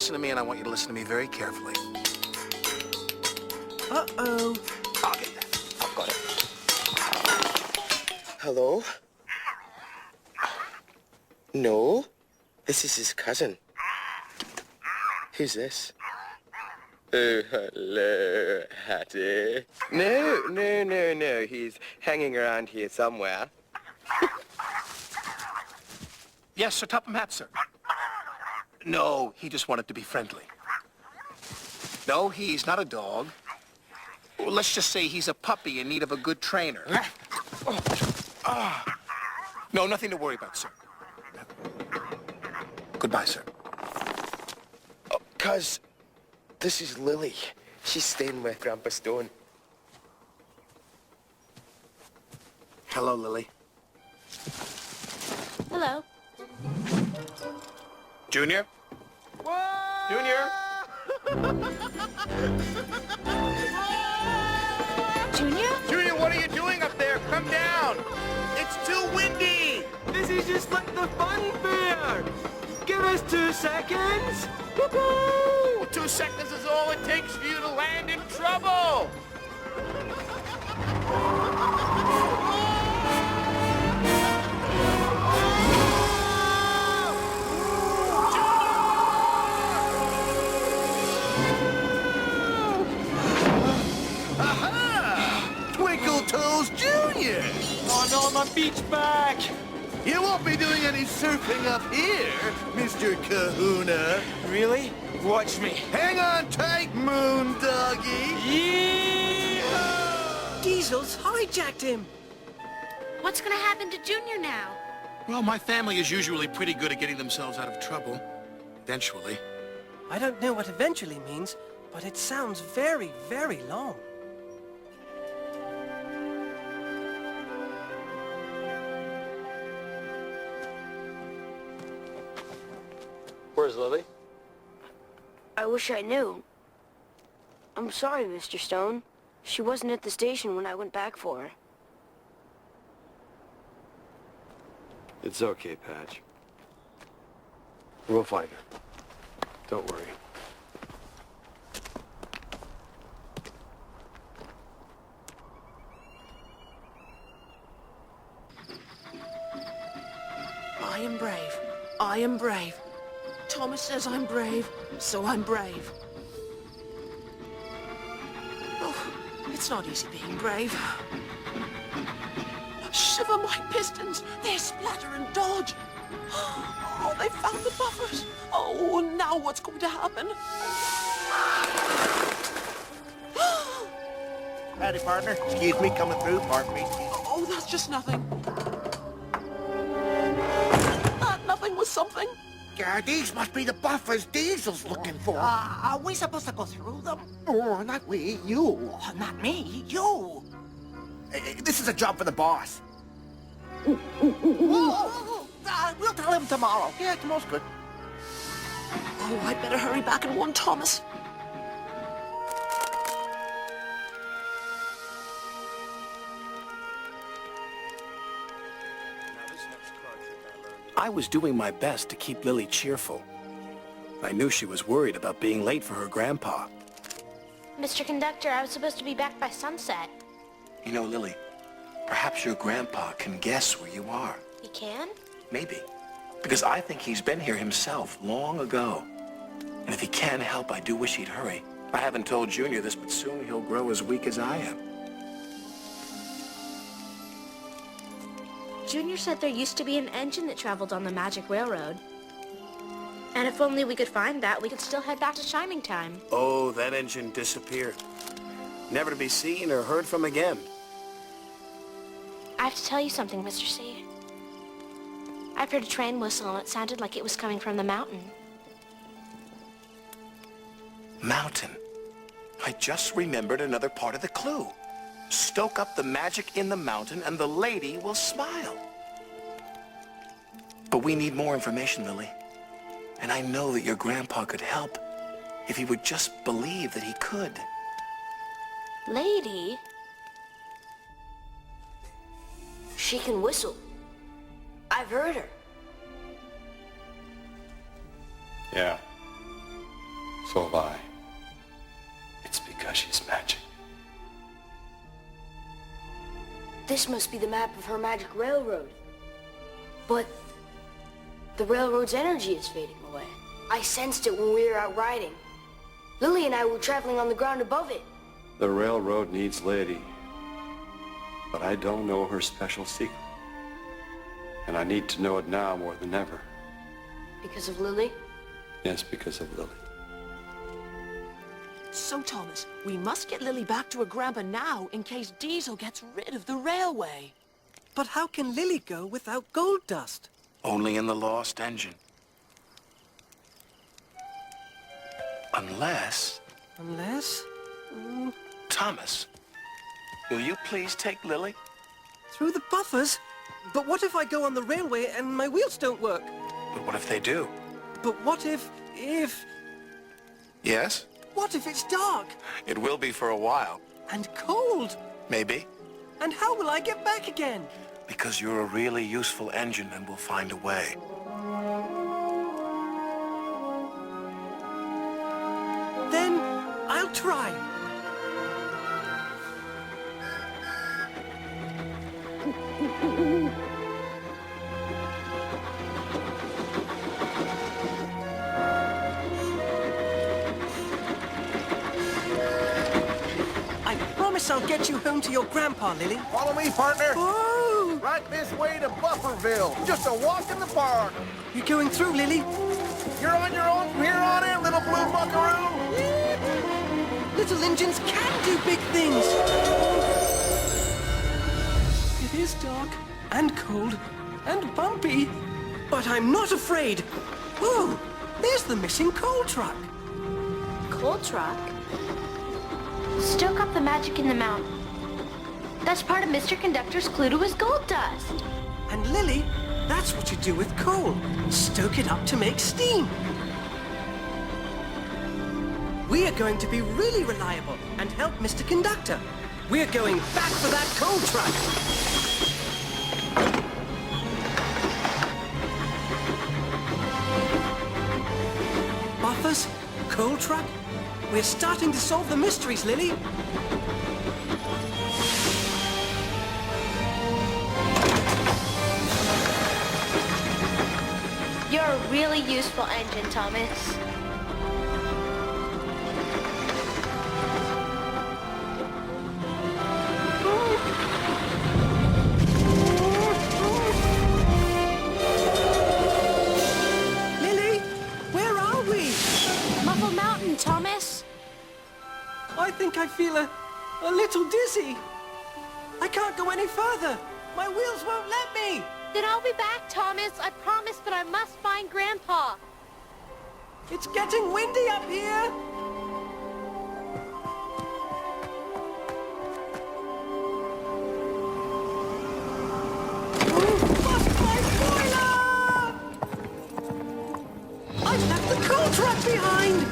listen to me, and I want you to listen to me very carefully. Uh-oh. I'll get that. I've got it. Hello? No, this is his cousin. Who's this? Oh, hello, Hattie. No. He's hanging around here somewhere. Yes, Sir Topham Hatt, sir. No, he just wanted to be friendly. No, he's not a dog. Well, let's just say he's a puppy in need of a good trainer. No, nothing to worry about, sir. Goodbye, sir. Oh, cuz, this is Lily. She's staying with Grandpa Stone. Hello, Lily. Hello. Junior? What? Junior? Junior? Junior, what are you doing up there? Come down! It's too windy! This is just like the fun fair. Give us 2 seconds. Woo-hoo! 2 seconds is all it takes for you to land in trouble! Aha! Twinkle Toes Jr. Oh no, my beach back. You won't be doing any surfing up here, Mr. Kahuna. Really? Watch me. Hang on tight, Moon Doggy. Yeah! Diesel's hijacked him. What's gonna happen to Junior now? Well, my family is usually pretty good at getting themselves out of trouble. Eventually. I don't know what eventually means, but it sounds very, very long. Where's Lily? I wish I knew. I'm sorry, Mr. Stone. She wasn't at the station when I went back for her. It's okay, Patch. We'll find her. Don't worry. I am brave. I am brave. Thomas says I'm brave, so I'm brave. Oh, it's not easy being brave. Shiver my pistons! They splatter and dodge! Oh, they found the buffers! Oh, now what's going to happen? Howdy, partner. Excuse me, coming through. Pardon me. Oh, that's just nothing. That nothing was something. These must be the buffers Diesel's looking for. Are we supposed to go through them? Oh, not we. You. Oh, not me, you. This is a job for the boss. We'll tell him tomorrow. Yeah, tomorrow's good. Oh, I better hurry back and warn Thomas. I was doing my best to keep Lily cheerful. I knew she was worried about being late for her grandpa. Mr. Conductor, I was supposed to be back by sunset. You know, Lily, perhaps your grandpa can guess where you are. He can? Maybe. Because I think he's been here himself long ago. And if he can help, I do wish he'd hurry. I haven't told Junior this, but soon he'll grow as weak as I am. Junior said there used to be an engine that traveled on the Magic Railroad. And if only we could find that, we could still head back to Shining Time. Oh, that engine disappeared. Never to be seen or heard from again. I have to tell you something, Mr. C. I've heard a train whistle, and it sounded like it was coming from the mountain. Mountain. I just remembered another part of the clue. Stoke up the magic in the mountain and the lady will smile. But we need more information, Lily. And I know that your grandpa could help if he would just believe that he could. Lady? She can whistle. I've heard her. Yeah. So have I. It's because she's magic. This must be the map of her magic railroad. But the railroad's energy is fading away. I sensed it when we were out riding. Lily and I were traveling on the ground above it. The railroad needs Lady. But I don't know her special secret. And I need to know it now more than ever. Because of Lily? Yes, because of Lily. So, Thomas, we must get Lily back to her grandpa now in case Diesel gets rid of the railway. But how can Lily go without gold dust? Only in the lost engine. Unless... Unless... Thomas, will you please take Lily? Through the buffers? But what if I go on the railway and my wheels don't work? But what if they do? But what if... Yes? What if it's dark? It will be for a while. And cold? Maybe. And how will I get back again? Because you're a really useful engine and we'll find a way. Then I'll try. I promise I'll get you home to your grandpa, Lily. Follow me, partner. Oh! Right this way to Bufferville. Just a walk in the park. You going through, Lily? You're on your own from here on in, little blue buckaroo. Little engines can do big things. It is dark and cold and bumpy, but I'm not afraid. Oh, there's the missing coal truck. Coal truck? Stoke up the magic in the mountain. That's part of Mr. Conductor's clue to his gold dust. And Lily, that's what you do with coal. Stoke it up to make steam. We are going to be really reliable and help Mr. Conductor. We're going back for that coal truck. Buffers? Coal truck? We're starting to solve the mysteries, Lily. You're a really useful engine, Thomas. Lily, where are we? Muffle Mountain, Thomas. I think I feel a little dizzy. I can't go any further. My wheels won't let me. Then I'll be back, Thomas. I promise, but I must find Grandpa. It's getting windy up here. Bust my boiler! I've left the coal truck behind.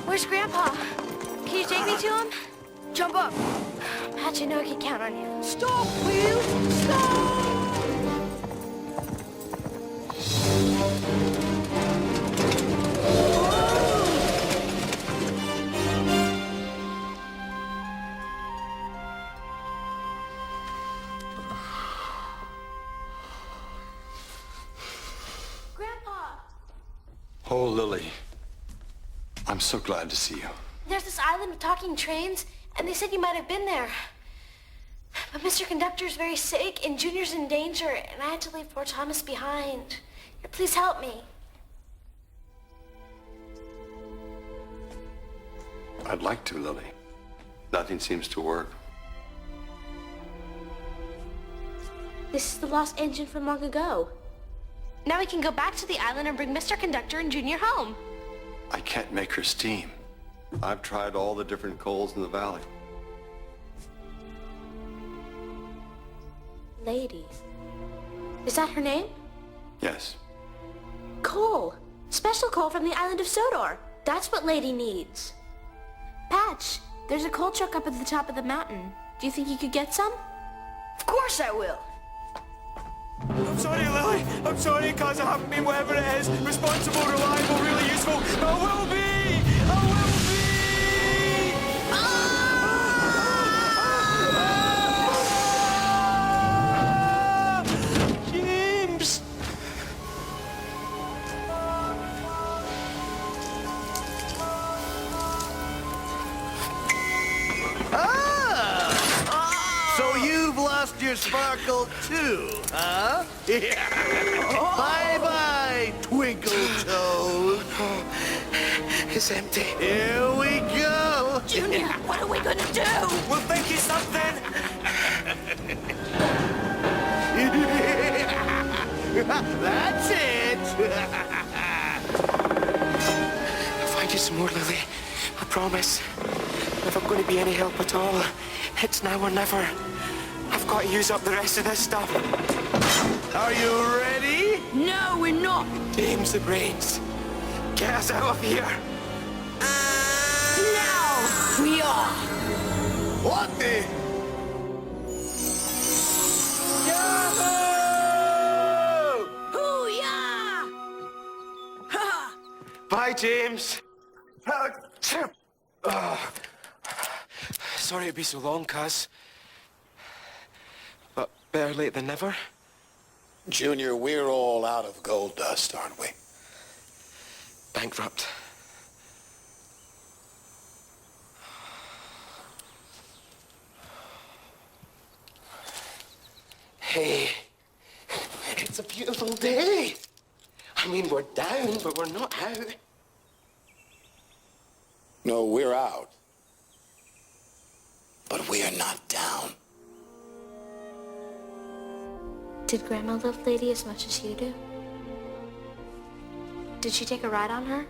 Where's Grandpa? Can you take me to him? Jump up. Patch, I know I can count on you. Stop, wheels! Stop! Grandpa! Oh, Lily. I'm so glad to see you. There's this island with talking trains, and they said you might have been there. But Mr. Conductor's very sick, and Junior's in danger, and I had to leave poor Thomas behind. Here, please help me. I'd like to, Lily. Nothing seems to work. This is the lost engine from long ago. Now we can go back to the island and bring Mr. Conductor and Junior home. I can't make her steam. I've tried all the different coals in the valley. Lady. Is that her name? Yes. Coal. Special coal from the island of Sodor. That's what Lady needs. Patch, there's a coal truck up at the top of the mountain. Do you think you could get some? Of course I will. I'm sorry, Lily. I'm sorry, cuz I haven't been whatever it is. Responsible, reliable, really useful. I will be! I will be! James! So you've lost your sparkle too, huh? Bye-bye, Twinkle Toes. It's empty. Here we go. Junior, what are we gonna do? We'll think of something. That's it. I'll find you some more, Lily. I promise. If I'm going to be any help at all, it's now or never. I've got to use up the rest of this stuff. Are you ready? No, we're not. James the Brains, get us out of here. Now we are. What the? Hoo-yah! Ha! Bye, James. Oh. Sorry to be so long, cuz. But better late than never. Junior, we're all out of gold dust, aren't we? Bankrupt. Hey, it's a beautiful day. I mean, we're down, but we're not out. No, we're out. But we are not down. Did Grandma love Lady as much as you do? Did she take a ride on her?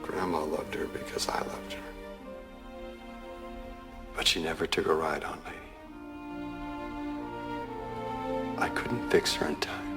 Grandma loved her because I loved her. But she never took a ride on Lady. I couldn't fix her in time.